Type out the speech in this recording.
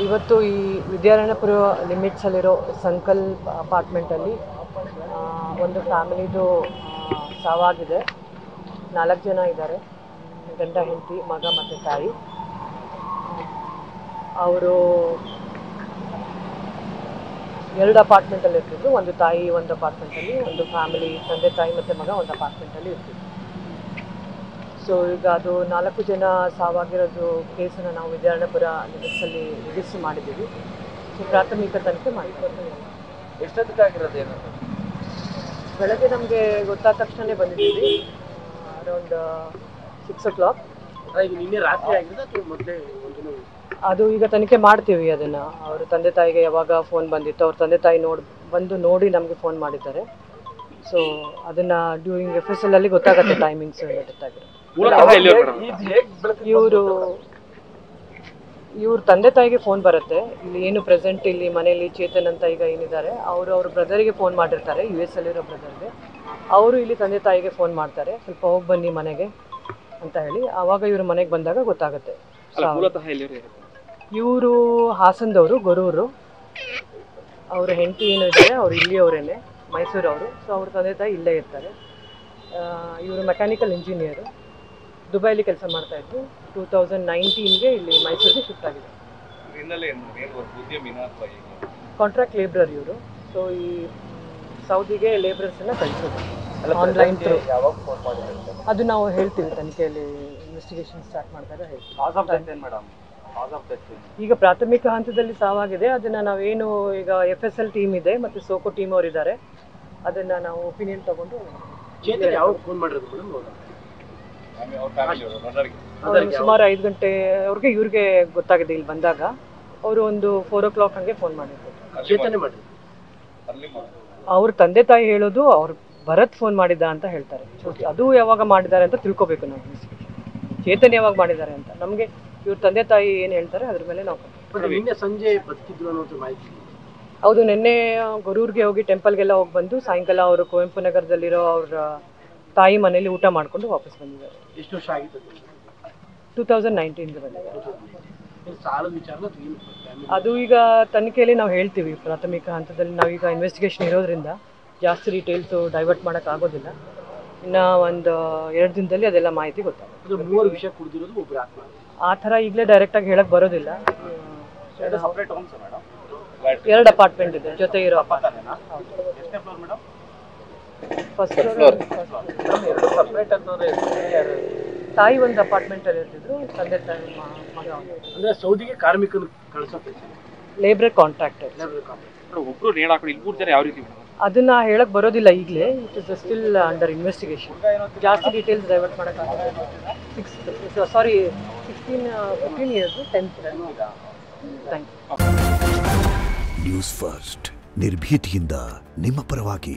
ಇವತ್ತು ಈ ವಿದ್ಯಾರಣ್ಯಪುರ ಲಿಮಿಟ್ಸಲ್ಲಿರೋ ಸಂಕಲ್ಪ ಅಪಾರ್ಟ್ಮೆಂಟಲ್ಲಿ ಒಂದು ಫ್ಯಾಮಿಲಿದು ಸಾವಾಗಿದೆ. 4 ಜನ ಇದ್ದಾರೆ, ಗಂಡ ಹೆಂಡತಿ ಮಗ ಮತ್ತು ತಾಯಿ. ಅವರು 2 ಅಪಾರ್ಟ್ಮೆಂಟಲ್ಲಿ ಇರ್ತಿದ್ರು. ಒಂದು ತಾಯಿ ಒಂದು ಅಪಾರ್ಟ್ಮೆಂಟಲ್ಲಿ, ಒಂದು ಫ್ಯಾಮಿಲಿ ತಂದೆ ತಾಯಿ ಮತ್ತು ಮಗ ಒಂದು ಅಪಾರ್ಟ್ಮೆಂಟಲ್ಲಿ ಇರ್ತಿದ್ರು. ಸೊ ಈಗ ಅದು 4 ಜನ ಸಾವಾಗಿರೋದು ಕೇಸನ್ನು ನಾವು ವಿದ್ಯಾರಣ್ಯಪುರ ಲಿಮಿಟ್ಸಲ್ಲಿ ರಿಜಿಸ್ಟರ್ ಮಾಡಿದ್ದೀವಿ. ಸೊ ಪ್ರಾಥಮಿಕ ತನಿಖೆ ಮಾಡಿದ್ದೀವಿ. ಎಷ್ಟೊತ್ತಿಗಾಗಿರೋದು ಏನು? ಬೆಳಗ್ಗೆ ನಮಗೆ ಗೊತ್ತಾದ ತಕ್ಷಣವೇ ಬಂದಿದ್ದೀವಿ, ಅರೌಂಡ್ 6 o'clock. ನಿನ್ನೆ ರಾತ್ರಿ ಆಗಿದೆ ಅಥವಾ ಮೊದಲೇ? ಅದು ಈಗ ತನಿಖೆ ಮಾಡ್ತೀವಿ ಅದನ್ನು. ಅವ್ರ ತಂದೆ ತಾಯಿಗೆ ಯಾವಾಗ ಫೋನ್ ಬಂದಿತ್ತು, ಅವ್ರ ತಂದೆ ತಾಯಿ ನೋಡಿ ನಮಗೆ ಫೋನ್ ಮಾಡಿದ್ದಾರೆ. ಸೊ ಅದನ್ನು ಡ್ಯೂರಿಂಗ್ FSL ಅಲ್ಲಿ ಗೊತ್ತಾಗುತ್ತೆ ಟೈಮಿಂಗ್ಸ್ ಗೊತ್ತಾಗಿರೋ. ಇವ್ರ ತಂದೆ ತಾಯಿಗೆ ಫೋನ್ ಬರುತ್ತೆ. ಇಲ್ಲಿ ಏನು ಪ್ರೆಸೆಂಟ್ ಇಲ್ಲಿ ಮನೇಲಿ ಚೇತನ್ ಅಂತ ಈಗ ಏನಿದ್ದಾರೆ ಅವ್ರ ಬ್ರದರಿಗೆ ಫೋನ್ ಮಾಡಿರ್ತಾರೆ, US ಅಲ್ಲಿರೋ ಬ್ರದರ್ಗೆ. ಅವರು ಇಲ್ಲಿ ತಂದೆ ತಾಯಿಗೆ ಫೋನ್ ಮಾಡ್ತಾರೆ, ಸ್ವಲ್ಪ ಹೋಗಿ ಬನ್ನಿ ಮನೆಗೆ ಅಂತ ಹೇಳಿ. ಆವಾಗ ಇವ್ರ ಮನೆಗೆ ಬಂದಾಗ ಗೊತ್ತಾಗುತ್ತೆ. ಇವರು ಹಾಸನದವರು, ಗೊರೂರು. ಅವ್ರ ಹೆಂಡತಿ ಏನು ಇದ್ದಾರೆ ಅವ್ರು ಇಲ್ಲಿಯವರೇನೆ, ಮೈಸೂರವರು. ಸೊ ಅವ್ರ ತಂದೆ ತಾಯಿ ಇಲ್ಲೇ ಇರ್ತಾರೆ. ಇವರು ಮೆಕ್ಯಾನಿಕಲ್ ಇಂಜಿನಿಯರು, ದುಬೈಲಿ ಕೆಲಸ ಮಾಡ್ತಾ ಇದ್ರು. 2019ಗೆ ಇಲ್ಲಿ ಮೈಸೂರಿಗೆ ಶಿಫ್ಟ್ ಆಗಿದೆ. ಕಾಂಟ್ರಾಕ್ಟ್ ಲೇಬರರ್ ಇವರು. ಸೊ ಈ ಸೌದಿಗೆ ಲೇಬರರ್ಸನ್ನು ಕಳಿಸೋದು ಆನ್ಲೈನ್ ಥ್ರೂ. ಅದು ನಾವು ಹೇಳ್ತೀವಿ ತನಿಖೆಯಲ್ಲಿ, ಇನ್ವೆಸ್ಟಿಗೇಷನ್ ಸ್ಟಾರ್ಟ್ ಮಾಡಿದಾಗ ಹೇಳ್ತೀವಿ. ಈಗ ಪ್ರಾಥಮಿಕ ಹಂತದಲ್ಲಿ ಸಾವಾಗಿದೆ. ಅದನ್ನು ನಾವೇನು ಈಗ FSL ಟೀಮ್ ಇದೆ ಮತ್ತು ಸೋಕೋ ಟೀಮ್ ಅವರು ಇದ್ದಾರೆ, ಅದನ್ನು ನಾವು ಒಪಿನಿಯನ್ ತಗೊಂಡು ಸುಮಾರು 5 ಗಂಟೆ ಅವ್ರಿಗೆ ಇವ್ರಿಗೆ ಗೊತ್ತಾಗಿದೆ ಇಲ್ಲಿ ಬಂದಾಗ. ಅವರು ಒಂದು 4 o'clock ಹಂಗೆ ಫೋನ್ ಮಾಡಿದ್ರು. ಅವ್ರ ತಂದೆ ತಾಯಿ ಹೇಳೋದು ಅವ್ರು ಭರತ್ ಫೋನ್ ಮಾಡಿದ್ದ ಅಂತ ಹೇಳ್ತಾರೆ. ಅದು ಯಾವಾಗ ಮಾಡಿದ್ದಾರೆ ಅಂತ ತಿಳ್ಕೊಬೇಕು ನಾವು. ಚೇತನ್ ಯಾವಾಗ ಮಾಡಿದ್ದಾರೆ ಅಂತ ನಮಗೆ ಇವ್ರ ತಂದೆ ತಾಯಿ ಏನು ಹೇಳ್ತಾರೆ ಅದ್ರ ಮೇಲೆ ನಾವು. ನಿನ್ನೆ ಸಂಜೆ ಬದುಕಿದ್ರು ಅನ್ನೋದು ಮಾಹಿತಿ? ಹೌದು, ನಿನ್ನೆ ಗೊರೂರ್ಗೆ ಹೋಗಿ ಟೆಂಪಲ್ಗೆಲ್ಲ ಹೋಗಿ ಬಂದು ಸಾಯಂಕಾಲ ಅವರು ಕುವೆಂಪು ನಗರದಲ್ಲಿರೋ ಅವ್ರ ತಾಯಿ ಮನೇಲಿ ಊಟ ಮಾಡಿಕೊಂಡು ವಾಪಸ್ ಬಂದಿದ್ದಾರೆ. ಎಷ್ಟು ವರ್ಷ ಆಗಿತ್ತು? 2019ಗೆ ಬಂದಿದ್ದಾರೆ. ಅದು ಈಗ ತನಿಖೆಯಲ್ಲಿ ನಾವು ಹೇಳ್ತೀವಿ. ಪ್ರಾಥಮಿಕ ಹಂತದಲ್ಲಿ ನಾವೀಗ ಇನ್ವೆಸ್ಟಿಗೇಷನ್ ಇರೋದ್ರಿಂದ ಜಾಸ್ತಿ ಡೀಟೇಲ್ಸು ಡೈವರ್ಟ್ ಮಾಡೋಕ್ಕಾಗೋದಿಲ್ಲ. ಇನ್ನು ಒಂದು 2 ದಿನದಲ್ಲಿ ಅದೆಲ್ಲ ಮಾಹಿತಿ ಗೊತ್ತಾಗುತ್ತೆ. 3 ವಿಷಯ ಕುಡಿದಿರೋದು ಒಬ್ಬರು ಆತ್ಮ ಆ ಥರ ಈಗಲೇ ಡೈರೆಕ್ಟಾಗಿ ಹೇಳಕ್ಕೆ ಬರೋದಿಲ್ಲ. 2 ಅಪಾರ್ಟ್ಮೆಂಟ್ ಇದೆ, ಜೊತೆ ಇರೋ ಅಪಾರ್ಟ್ಮೆಂಟ್. First floor. ತಾಯಿ ಒಂದು ಅಪಾರ್ಟ್ಮೆಂಟಲ್ಲಿ ಇರ್ತಿದ್ರು, ತಂದೆ ತಾಯಿ ಮಗ. ಅಂದರೆ ಸೌದಿಗೆ ಕಾರ್ಮಿಕರು ಕಳಿಸೋಕೆ ಲೇಬರ್ ಕಾಂಟ್ರಾಕ್ಟರ್. ಒಬ್ರು ನೇಣು ಹಾಕೊಂಡು ಇಲ್ಲಿ 3 ಜನ ಯಾವ ರೀತಿ? ಅದನ್ನ ಹೇಳಕ್ ಬರೋದಿಲ್ಲ ಈಗಲೇ. It is still under investigation. ಜಾಸ್ತಿ ಡೀಟೇಲ್ಸ್ ಡೈವರ್ಟ್ ಮಾಡೋಕ್ಕಾಗಲ್ಲ. 15 years 10th. Thank you. News first, ನಿರ್ಭೀತಿಯಿಂದ ನಿಮ್ಮ ಪರವಾಗಿ.